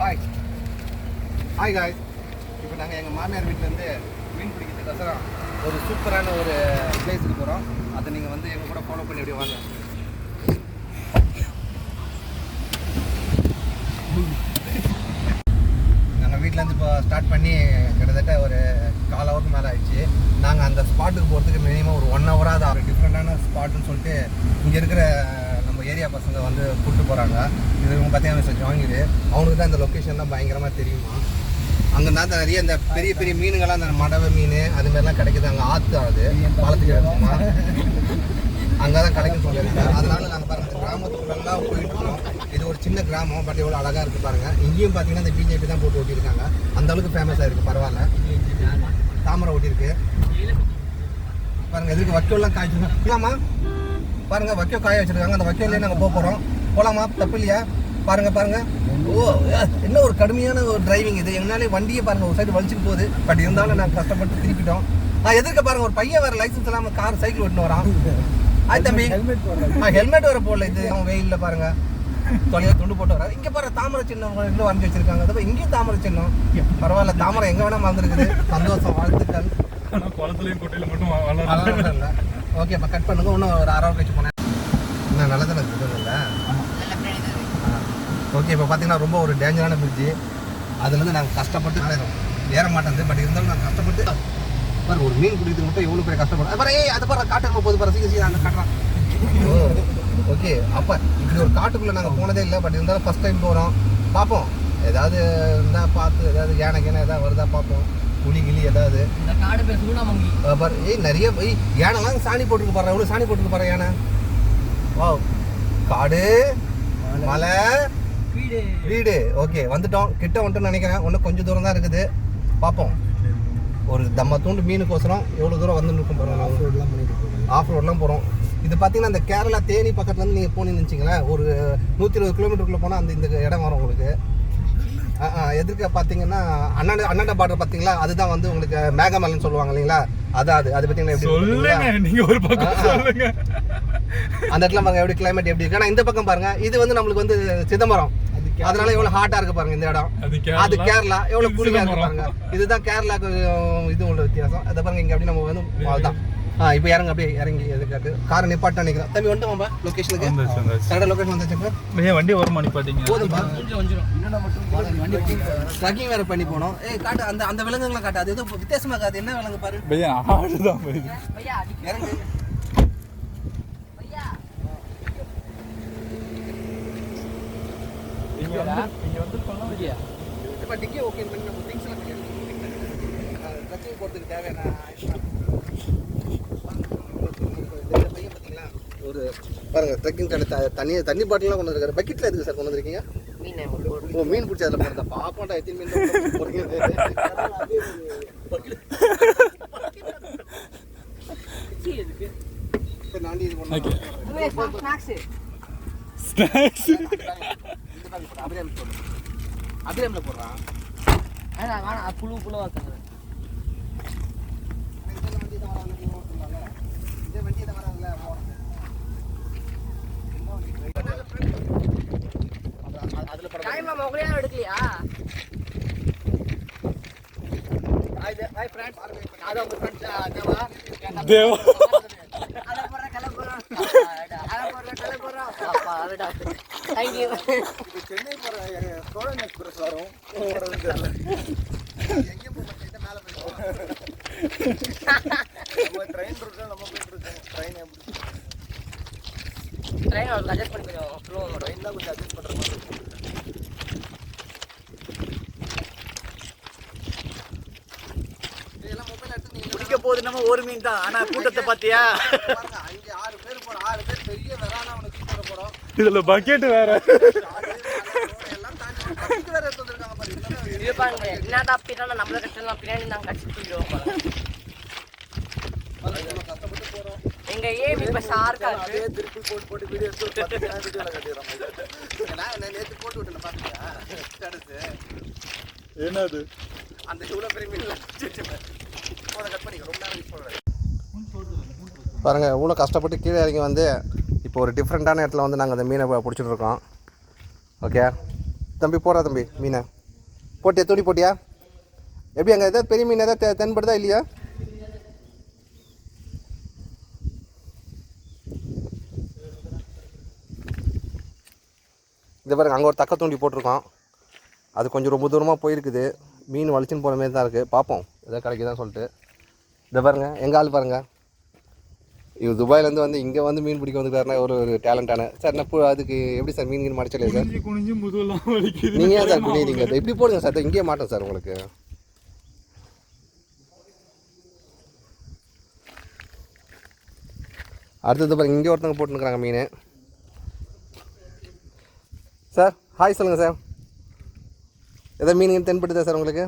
Hi guys, இப்போ நாங்கள் எங்கள் மாமியார் வீட்டிலேருந்து மீன் பிடிக்கிறதுக்கோசரம் ஒரு சூப்பரான ஒரு பிளேஸுக்கு போகிறோம். அதை நீங்கள் வந்து எங்கள் கூட ஃபாலோ பண்ணி அப்படியே வாங்க. நாங்கள் வீட்டிலேருந்து இப்போ ஸ்டார்ட் பண்ணி கிட்டத்தட்ட ஒரு 1/4 ஹவருக்கு மேலே ஆயிடுச்சு. நாங்கள் அந்த ஸ்பாட்டுக்கு போகிறதுக்கு மினிமம் ஒரு 1 ஹவராக தான். ஒரு டிஃப்ரெண்ட்டான ஸ்பாட்டுன்னு சொல்லிட்டு இங்கே இருக்கிற நம்ம ஏரியா பசங்க வந்து கூப்பிட்டு போகிறாங்க. இது இவங்க பார்த்தீங்கன்னா ஜாங்கிரு, அவனுக்கு தான் இந்த லொக்கேஷன்லாம் பயங்கரமாக தெரியுமா. அங்கே தான் நிறைய இந்த பெரிய பெரிய மீனுங்கள்லாம், அந்த மடவை மீன் அது மாதிரிலாம் கிடைக்குது. அங்கே ஆற்று ஆகுது, பாலத்துக்கு எடுத்துமா அங்கே தான் கிடைக்கும் சொல்லியிருக்கேன். அதனால நாங்கள் பாருங்கள் இந்த கிராமத்துக்குள்ளெல்லாம் போயிட்டு இருக்கோம். இது ஒரு சின்ன கிராமம், பட் எவ்வளோ அழகாக இருக்குது பாருங்கள். இங்கேயும் பார்த்தீங்கன்னா இந்த பிஜேபி தான் போட்டு ஓட்டியிருக்காங்க. அந்த அளவுக்கு ஃபேமஸாக இருக்குது. பரவாயில்ல, தாமரை ஓட்டியிருக்கு பாருங்கள். எதுக்கு வைக்கோல்லாம் காய்ச்சிருக்காமா பாருங்கள். வைக்கோ காய வச்சுருக்காங்க. அந்த வைக்கோலையே நாங்கள் போகிறோம். போகலாமா? தப்பு இல்லையா? பாருங்கள். ஓ, என்ன ஒரு கடுமையான ஒரு டிரைவிங் இது. எங்களாலே வண்டியை பாருங்கள் ஒரு சைடு வலிச்சுட்டு போகுது. பட் இருந்தாலும் நாங்கள் கஷ்டப்பட்டு திருப்பிட்டோம். எதிர்க்க பாருங்கள் ஒரு பையன் வேறு லைசன்ஸ் இல்லாமல் கார் சைக்கிள் ஓட்டுன்னு வரான். தம்பி ஹெல்மெட் வர போடல. இது அவன் வெயிலில் பாருங்கள் தொலைவில் துண்டு போட்டு வராது. இங்கே பாரு தாமரை சின்னம் இன்னும் வரைஞ்சி வச்சுருக்காங்க. அதோ இங்கேயும் தாமரை சின்னம். பரவாயில்ல, தாமரை எங்கே வேணால் மறந்துருக்குது. சந்தோஷம், வாழ்த்துக்கள். குளத்துலையும் கொட்டையில் மட்டும் வளரல. ஓகே, இப்போ கட் பண்ணுங்க. இன்னும் ஒரு 1/2 ஹவர் கழிச்சு போனேன். இன்னும் நல்ல தானே இருக்குது இல்லை? ஓகே, இப்போ பார்த்தீங்கன்னா ரொம்ப ஒரு டேஞ்சரான பிரிட்ஜு. அதுலேருந்து நாங்கள் கஷ்டப்பட்டு ஏற மாட்டேங்குது. பட் இருந்தாலும் நாங்கள் கஷ்டப்பட்டு பாரு ஒரு மீன் பிடிக்கிறது மட்டும் எவ்வளோ பேர் கஷ்டப்படும். பாரு அதை பாரு காட்டுக்கு போகுது பாரு. சீக்கிரம் அங்கே காட்டுறான். ஓகே, அப்போ இப்படி ஒரு காட்டுக்குள்ளே நாங்கள் போனதே இல்லை. பட் இருந்தாலும் ஃபஸ்ட் டைம் போகிறோம். பார்ப்போம், ஏதாவது இருந்தால் பார்த்து ஏதாவது யானை ஏதாவது வருதா பார்ப்போம். புலி கிளி ஏதாவது பாரு. நிறைய யானைலாம் சாணி போட்டுருக்கு பாரு. எவ்வளோ சாணி போட்டுருக்கு பாரு யானை. வா, காடு, மலை, வீடு. ஓகே, வந்துட்டோம். கிட்ட வந்துட்டோம்னு நினைக்கிறேன். இன்னும் கொஞ்சம் தூரம் தான் இருக்குது. பார்ப்போம். ஒரு தம்ம தூண்டு மீனுக்கோசரம் எவ்வளோ தூரம் வந்துன்னு இருக்கும் பாருங்கள். ஆஃப் ரோட்லாம் போகிறோம். இது பார்த்தீங்கன்னா இந்த கேரளா தேனி பக்கத்துலேருந்து நீங்கள் போனீங்கன்னு வச்சிங்களேன், ஒரு 120 கிலோமீட்டருக்குள்ளே போனால் இந்த இடம் வரும் உங்களுக்கு. எதிர்க்க பார்த்தீங்கன்னா அண்ணாண்ட பார்டர் பார்த்தீங்களா, அதுதான் வந்து உங்களுக்கு மேகமலைன்னு சொல்லுவாங்க இல்லைங்களா. அது பார்த்தீங்கன்னா எப்படி நீங்கள் ஒரு பக்கம் சொல்லுங்க. அந்த இடத்துல பாருங்க எப்படி கிளைமேட் எப்படி இருக்கு. ஆனால் இந்த பக்கம் பாருங்க, இது வந்து நம்மளுக்கு வந்து சிதம்பரம். அதனால எவ்வளோ ஹாட்டாக இருக்கு பாருங்க இந்த இடம். அது கேரளா எவ்வளோ கூலிங்காக இருக்கு பாருங்க. இதுதான் கேரளாவுக்கு இது உள்ள வித்தியாசம். அதை பாருங்க இங்கே அப்படி நம்ம வந்து அதுதான். இப்போ இறங்க அப்படியே இறங்கி எதுக்காட்டு காரை நிப்பாட்ட நினைக்கிறேன். தம்பி வந்துட்டோம்பா லொக்கேஷனுக்கு. கரெக்டாக லொக்கேஷன் வந்துச்சுங்க. வண்டி ஓரமா நிப்பாட்டிங்க போதும்பா. ட்ரக்கிங் வேற பண்ணி போனோம். காட்டு அந்த விலங்குகள்லாம் காட்டு. அது எதுவும் வித்தியாசமாக காது. என்ன விலங்கு பாரு. இறங்கு. இப்போ டிக்கி ஓகே பண்ணி நம்ம திங்ஸ் எல்லாம் ட்ரக்கிங் போகிறதுக்கு தேவையான பையன் பார்த்தீங்களா. ஒரு பாருங்க ட்ரக்கிங் தண்ணி பாட்டிலாம் கொண்டு வந்துருக்காரு. பக்கெட்டில் எதுக்கு சார் கொண்டு வந்திருக்கீங்க? மீன் பிடிச்சி அதில் போகிறதா? பாப்பாண்டா எத்தனை மீன் போகிறீங்க. நாண்டி இது பண்ண அபிராமில் போடுறான். புழு வாக்குறது இந்த வண்டி தான் வராதுல்ல. அதில் படம் எடுக்கலையா? தேவா சென்னை போகிற சோழன் எக்ஸ்பிரஸ் வரும். எங்கேயும் போக மாட்டேன். மேலே போயிடுவோம். நம்ம ட்ரெயின் ரூட்டில் நம்ம போயிட்டு இருக்கோம். ட்ரெயின் அட்ஜஸ்ட் பண்ணி போயிடுவோம். ட்ரெயின் தான் கொஞ்சம் அட்ஜஸ்ட் பண்ணுற மாதிரி இருக்கும். இதெல்லாம் மொபைல் எடுத்து நீங்கள் பிடிக்க போகுது. நம்ம ஒரு மீன் தான். ஆனால் கூட்டத்தை பார்த்தியா? 5-6 பேர் போகிறோம். 6 பேர் பெரிய வெறானா அவனுக்கு கூப்பிட போகிறோம். இதில் பக்கெட்டு வேற. எங்க ஏம் இப்ப ஷார்க்கா இருக்கு. திருப்பி போட்டு வீடியோ எடுத்து 10 வீடியோல கட்டிடுறோம். நான் நேத்து போட்டு விட்டேன் பாத்தீங்களா? அடுத்து என்னது அந்த இவ்வளவு பெரிய மீன்ல போன கட் பண்ணிக்க ரொம்ப நேரம் யூஸ் பண்றேன். பாருங்க இவ்வளோ கஷ்டப்பட்டு கீழே இறங்கி வந்து இப்போ ஒரு டிஃப்ரெண்ட்டான இடத்துல வந்து நாங்கள் அந்த மீனை பிடிச்சிட்டு இருக்கோம். ஓகே தம்பி, போகிறா தம்பி மீனை. போட்டியா தூண்டி போட்டியா? எப்படி அங்கே எதாவது பெரிய மீன் எதாவது தென்படுதா இல்லையா? இது பாருங்க, அங்கே ஒரு தக்க தூண்டி போட்டிருக்கோம். அது கொஞ்சம் ரொம்ப தூரமாக போயிருக்குது. மீன் வலிச்சுன்னு போகிற மாரி தான் இருக்குது. பார்ப்போம் எதாவது கிடைக்குதான்னு சொல்லிட்டு. இதை பாருங்கள், எங்கள் ஆள் பாருங்கள். இவர் துபாயிலேருந்து வந்து இங்கே வந்து மீன் பிடிக்க வந்துருக்காருன்னா ஒரு டேலண்டான சார். என்ன அதுக்கு எப்படி சார் மீன் மடிச்சல சார்? குனிஞ்சு முதுவெல்லாம் வலிக்குது. நீங்கள் ஏன் சார் குனிறீங்க? இப்படி போடுங்க சார், இங்கேயே மாட்டோம் சார் உங்களுக்கு. அடுத்தது பாருங்க, இங்கே ஒருத்தவங்க போட்டுருக்குறாங்க மீன். சார் ஹாய் சொல்லுங்கள் சார். எதாவது மீன் தென்படுதா சார் உங்களுக்கு?